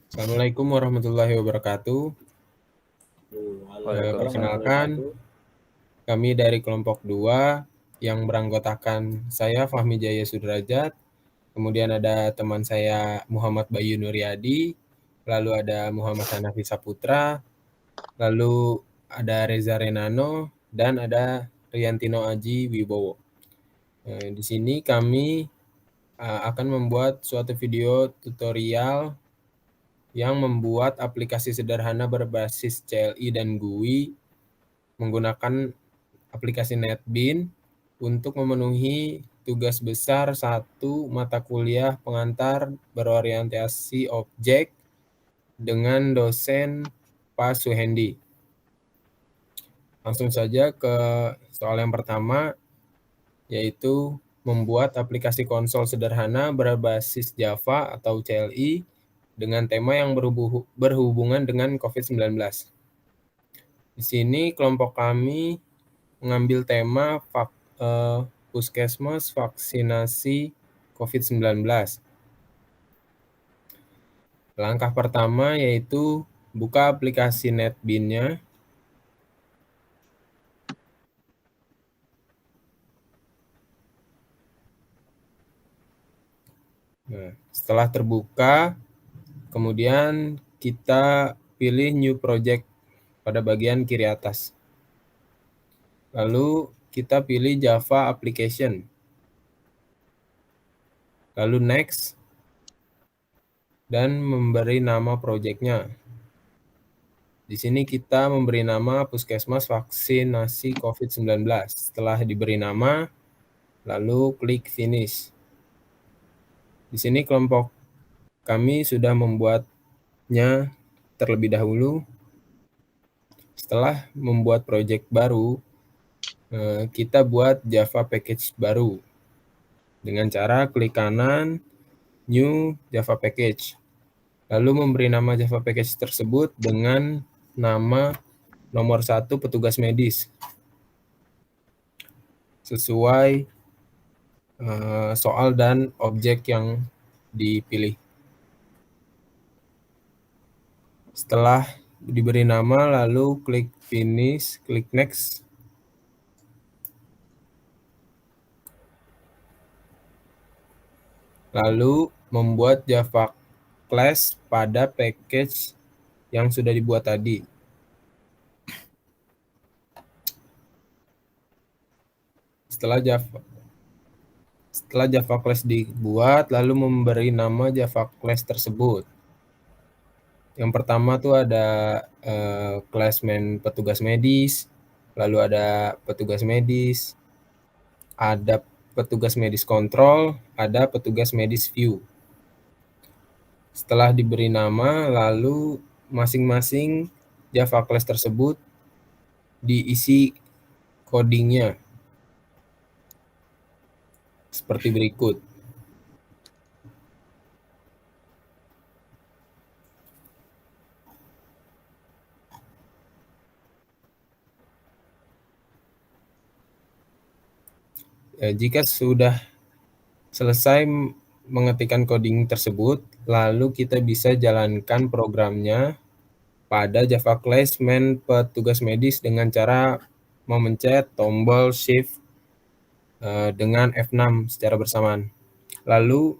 Assalamualaikum warahmatullahi wabarakatuh. Waalaikumsalam Perkenalkan, kami dari kelompok 2 yang beranggotakan saya Fahmi Jaya Sudrajat, kemudian ada teman saya Muhammad Bayu Nuryadi, lalu ada Muhammad Hanafi Saputra, lalu ada Reza Renano, dan ada Riantino Aji Wibowo. Di sini kami akan membuat suatu video tutorial yang membuat aplikasi sederhana berbasis CLI dan GUI menggunakan aplikasi NetBeans untuk memenuhi tugas besar 1 mata kuliah pengantar berorientasi objek dengan dosen Pak Suhendi. Langsung saja ke soal yang pertama, yaitu membuat aplikasi konsol sederhana berbasis Java atau CLI dengan tema yang berhubungan dengan COVID-19. Di sini kelompok kami mengambil tema Puskesmas vaksinasi COVID-19. Langkah pertama yaitu buka aplikasi NetBeans-nya. Nah, setelah terbuka, kemudian kita pilih New Project pada bagian kiri atas. Lalu kita pilih Java Application. Lalu Next, dan memberi nama project-nya. Di sini kita memberi nama Puskesmas Vaksinasi COVID-19. Setelah diberi nama, lalu klik Finish. Di sini kelompok kami sudah membuatnya terlebih dahulu. Setelah membuat project baru, kita buat Java Package baru dengan cara klik kanan, New Java Package. Lalu memberi nama Java Package tersebut dengan nama nomor 1 petugas medis sesuai soal dan objek yang dipilih. Setelah diberi nama, lalu klik Finish, klik Next. Lalu membuat Java class pada package yang sudah dibuat tadi. Setelah Java class dibuat, lalu memberi nama Java class tersebut. Yang pertama tuh ada classman petugas medis, lalu ada petugas medis, ada petugas medis kontrol, ada petugas medis view. Setelah diberi nama, lalu masing-masing Java class tersebut diisi codingnya seperti berikut. Jika sudah selesai mengetikkan coding tersebut, lalu kita bisa jalankan programnya pada Java class main petugas medis dengan cara memencet tombol Shift dengan F6 secara bersamaan. Lalu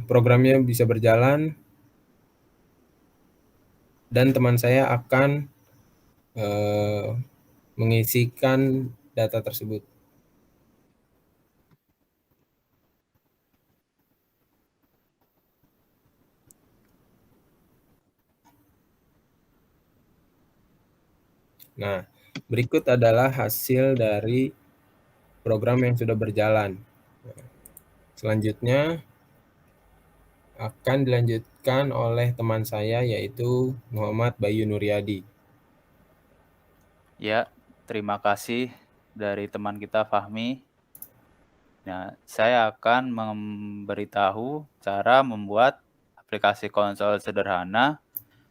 programnya bisa berjalan dan teman saya akan mengisikan data tersebut. Nah, berikut adalah hasil dari program yang sudah berjalan. Selanjutnya akan dilanjutkan oleh teman saya yaitu Muhammad Bayu Nuryadi. Ya, terima kasih dari teman kita Fahmi. Nah, saya akan memberitahu cara membuat aplikasi konsol sederhana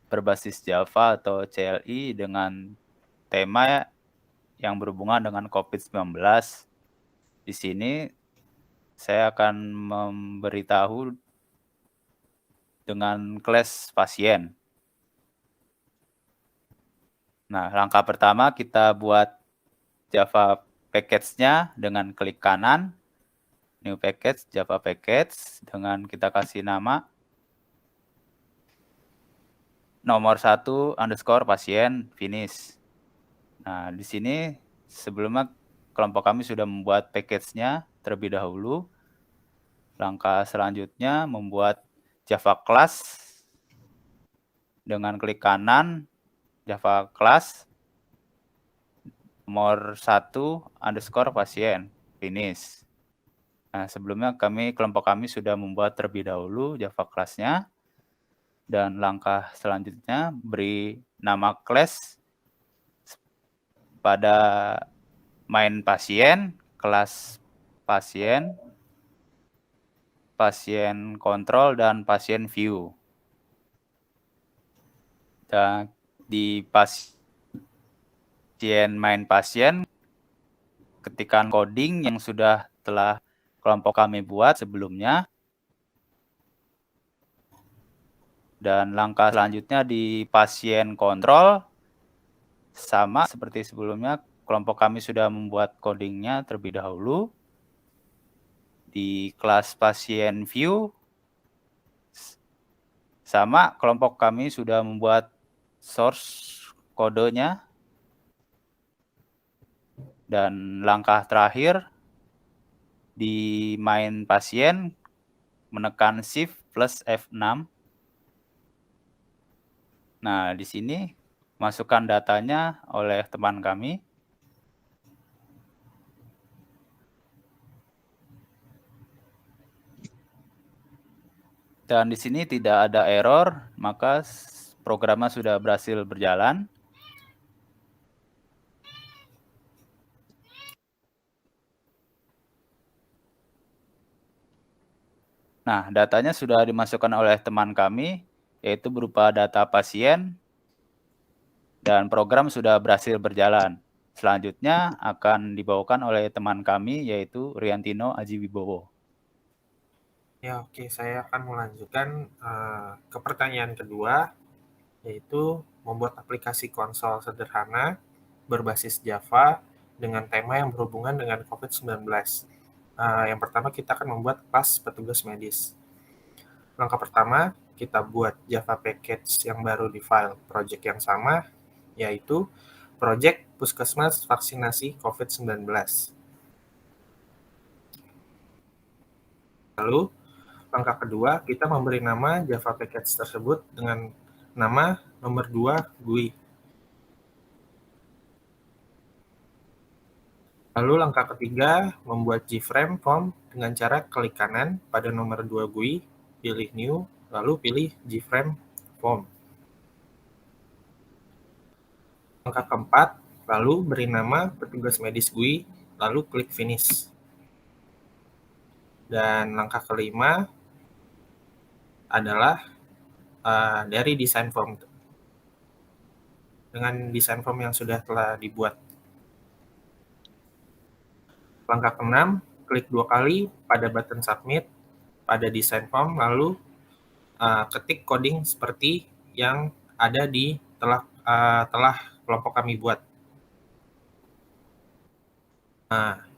berbasis Java atau CLI dengan tema yang berhubungan dengan COVID-19. Di sini saya akan memberitahu dengan kelas pasien. Nah, langkah pertama kita buat Java package-nya dengan klik kanan, new package, Java package, dengan kita kasih nama nomor 1 underscore pasien finish. Nah, di sini sebelumnya kelompok kami sudah membuat package-nya terlebih dahulu. Langkah selanjutnya membuat Java class dengan klik kanan, Java class nomor 1 underscore pasien finish. Nah, sebelumnya kelompok kami sudah membuat terlebih dahulu Java class-nya. Dan langkah selanjutnya beri nama class pada main pasien, kelas pasien, pasien kontrol, dan pasien view. Dan di main pasien, ketikkan coding yang telah kelompok kami buat sebelumnya. Dan langkah selanjutnya di pasien kontrol, sama seperti sebelumnya, kelompok kami sudah membuat codingnya terlebih dahulu. Di kelas pasien view, sama kelompok kami sudah membuat source kodenya. Dan langkah terakhir, di main pasien, menekan Shift plus F6. Nah, di sini masukkan datanya oleh teman kami. Dan di sini tidak ada error, maka programnya sudah berhasil berjalan. Nah, datanya sudah dimasukkan oleh teman kami, yaitu berupa data pasien, dan program sudah berhasil berjalan. Selanjutnya akan dibawakan oleh teman kami, yaitu Riantino Aji Wibowo. Ya, oke. Saya akan melanjutkan ke pertanyaan kedua, yaitu membuat aplikasi konsol sederhana berbasis Java dengan tema yang berhubungan dengan COVID-19. Yang pertama, kita akan membuat kelas petugas medis. Langkah pertama, kita buat Java package yang baru di file project yang sama, yaitu Project Puskesmas Vaksinasi COVID-19. Lalu, langkah kedua, kita memberi nama Java package tersebut dengan nama nomor 2 GUI. Lalu langkah ketiga, membuat JFrame form dengan cara klik kanan pada nomor 2 GUI, pilih New, lalu pilih JFrame form. Langkah keempat, lalu beri nama petugas medis GUI, lalu klik Finish. Dan langkah kelima adalah dari desain form. Dengan desain form yang telah dibuat. Langkah keenam, klik 2 kali pada button Submit pada desain form, lalu ketik coding seperti yang ada di telah kelompok kami buat.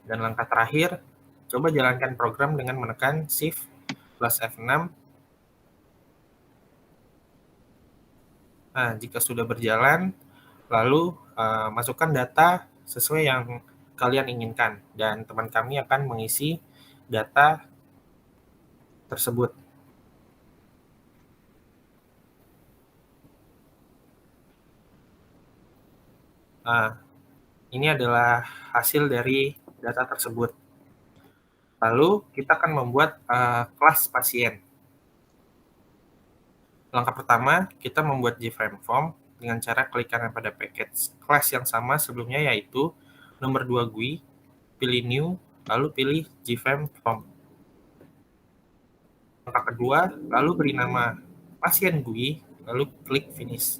Dan langkah terakhir, coba jalankan program dengan menekan Shift plus F6. Jika sudah berjalan, lalu masukkan data sesuai yang kalian inginkan, dan teman kami akan mengisi data tersebut. Ini adalah hasil dari data tersebut. Lalu kita akan membuat kelas pasien. Langkah pertama, kita membuat JFrame form dengan cara klik kanan pada package class yang sama sebelumnya, yaitu nomor 2 GUI, pilih New, lalu pilih JFrame form. Langkah kedua, lalu beri nama pasien GUI, lalu klik Finish.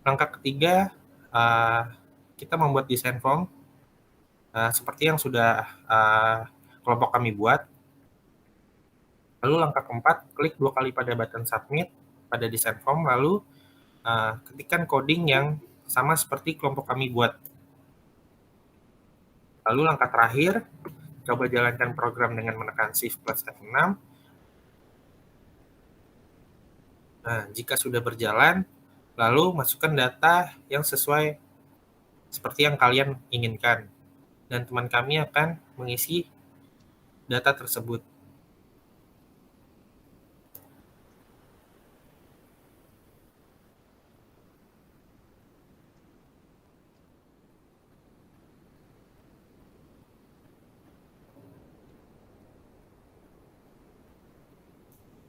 Langkah ketiga, kita membuat desain form seperti yang sudah kelompok kami buat. Lalu langkah keempat, klik 2 kali pada button submit pada desain form, lalu ketikkan coding yang sama seperti kelompok kami buat. Lalu langkah terakhir, coba jalankan program dengan menekan Shift plus F6. Nah, jika sudah berjalan, lalu masukkan data yang sesuai seperti yang kalian inginkan. Dan teman kami akan mengisi data tersebut.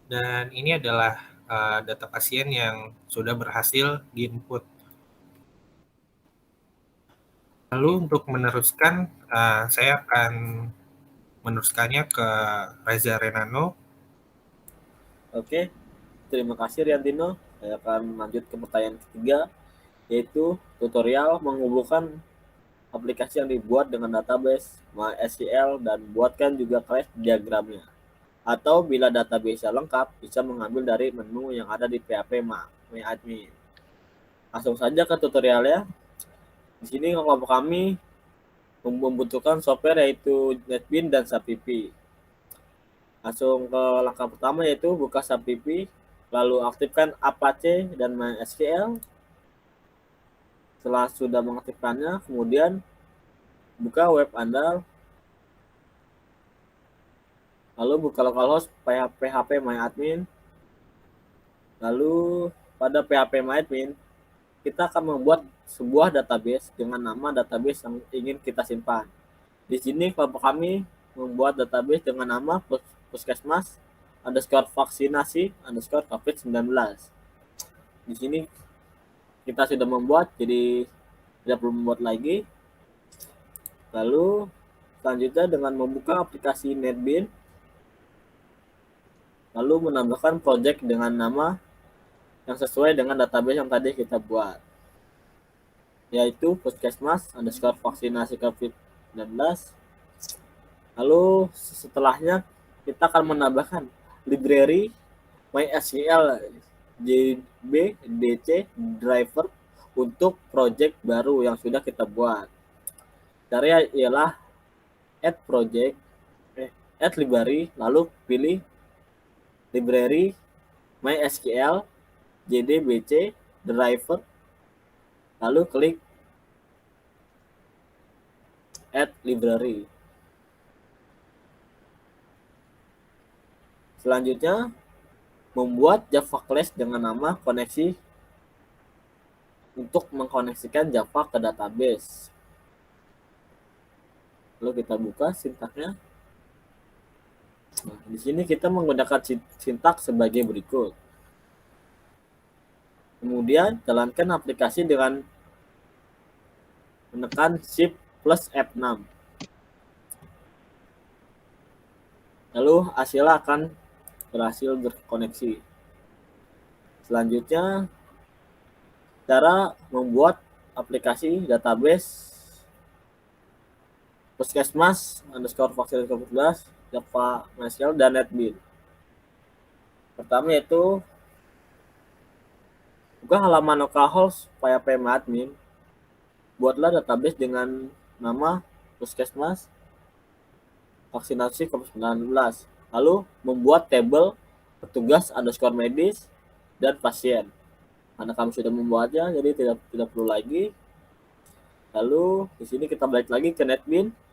Dan ini adalah data pasien yang sudah berhasil diinput. Lalu untuk meneruskan, saya akan meneruskannya ke Reza Renano. Oke, terima kasih Riantino. Saya akan lanjut ke pertanyaan ketiga, yaitu tutorial menghubungkan aplikasi yang dibuat dengan database MySQL dan buatkan juga class diagramnya. Atau bila database lengkap, bisa mengambil dari menu yang ada di PHP MyAdmin. Langsung saja ke tutorialnya. Di sini kelompok kami membutuhkan software yaitu NetBeans dan SAPPP. Langsung ke langkah pertama yaitu buka SAPPP, lalu aktifkan Apache dan MySQL. Setelah sudah mengaktifkannya, kemudian buka web Anda, lalu buka localhost PHP MyAdmin. Lalu pada PHP MyAdmin, kita akan membuat sebuah database dengan nama database yang ingin kita simpan. Di sini kelompok kami membuat database dengan nama Puskesmas _vaksinasi _COVID-19. Di sini kita sudah membuat, jadi tidak perlu membuat lagi. Lalu selanjutnya dengan membuka aplikasi NetBeans, lalu menambahkan project dengan nama yang sesuai dengan database yang tadi kita buat, yaitu Puskesmas _vaksinasi COVID-19. Lalu setelahnya kita akan menambahkan library MySQL JDBC driver untuk project baru yang sudah kita buat. Caranya ialah add library, lalu pilih library MySQL JDBC driver, lalu klik add library. Selanjutnya, membuat Java class dengan nama koneksi untuk mengkoneksikan Java ke database. Lalu kita buka sintaksnya. Nah, di sini kita menggunakan sintaks sebagai berikut. Kemudian, jalankan aplikasi dengan menekan Shift plus F6. Lalu hasilnya akan berhasil berkoneksi. Selanjutnya, cara membuat aplikasi database Puskesmas _vaksinasi COVID-19, Java, MySQL, dan NetBeans. Pertama yaitu buka halaman localhost PHP MyAdmin. Buatlah database dengan nama Puskesmas vaksinasi COVID-19. Lalu membuat tabel petugas _medis dan pasien. Karena kami sudah membuatnya, jadi tidak perlu lagi. Lalu di sini kita balik lagi ke NetBeans.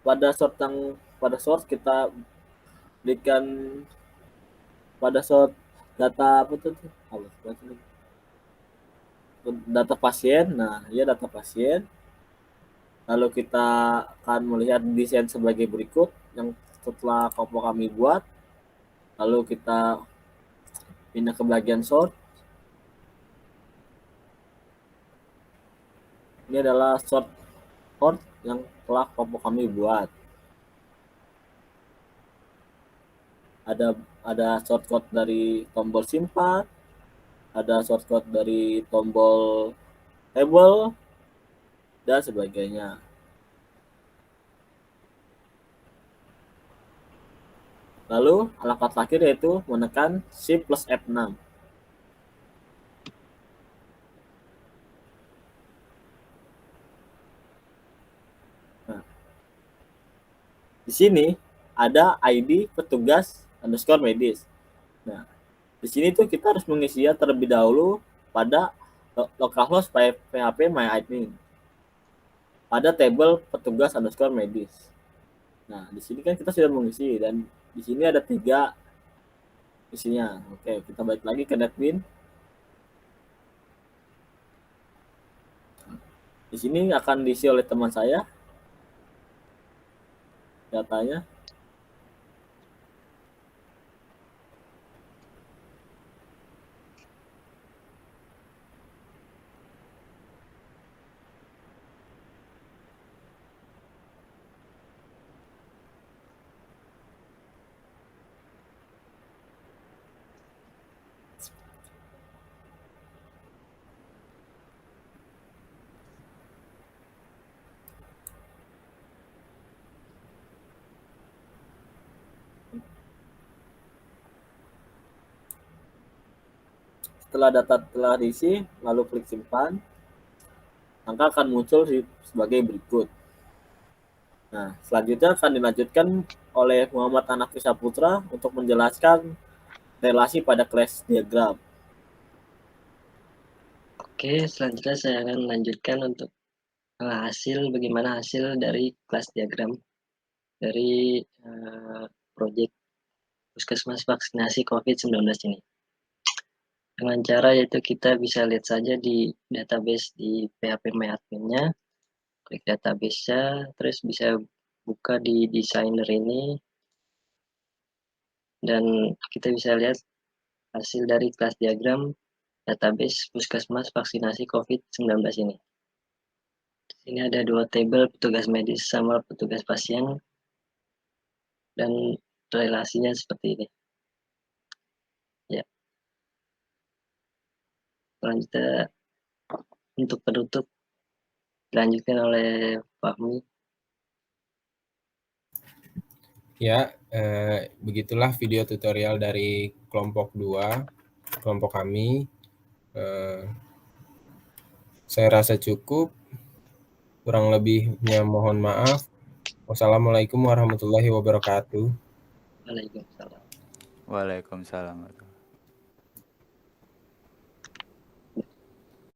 Pada source kita berikan pada source data apa tuh? Data pasien. Nah, ya data pasien. Lalu kita akan melihat desain sebagai berikut yang setelah kelompok kami buat. Lalu kita pindah ke bagian source. Ini adalah source code yang telah kelompok kami buat. Ada shortcut dari tombol simpan, ada shortcut dari tombol table, dan sebagainya. Lalu alangkah terakhir yaitu menekan Shift plus F6. Nah, di sini ada ID petugas underscore medis. Nah, di sini tuh kita harus mengisinya terlebih dahulu pada localhost php myadmin pada tabel petugas underscore medis. Nah, di sini kan kita sudah mengisi dan di sini ada 3 isinya. Oke, kita balik lagi ke NetBeans. Di sini akan diisi oleh teman saya datanya. Setelah data telah diisi, lalu klik simpan, maka akan muncul sebagai berikut. Nah, selanjutnya akan dilanjutkan oleh Muhammad Hanafi Saputra untuk menjelaskan relasi pada class diagram. Oke, selanjutnya saya akan melanjutkan untuk bagaimana hasil dari kelas diagram dari proyek Puskesmas Vaksinasi COVID-19 ini. Dengan cara yaitu kita bisa lihat saja di database di PHP MyAdmin-nya, klik database-nya, terus bisa buka di designer ini, dan kita bisa lihat hasil dari kelas diagram database Puskesmas Vaksinasi COVID-19 ini. Ini ada 2 tabel petugas medis sama petugas pasien, dan relasinya seperti ini. Ya. Selanjutnya untuk penutup dilanjutkan oleh Fahmi. Ya, begitulah video tutorial dari kelompok 2, kelompok kami. Saya rasa cukup. Kurang lebihnya mohon maaf. Wassalamualaikum warahmatullahi wabarakatuh. Waalaikumsalam. Waalaikumsalam.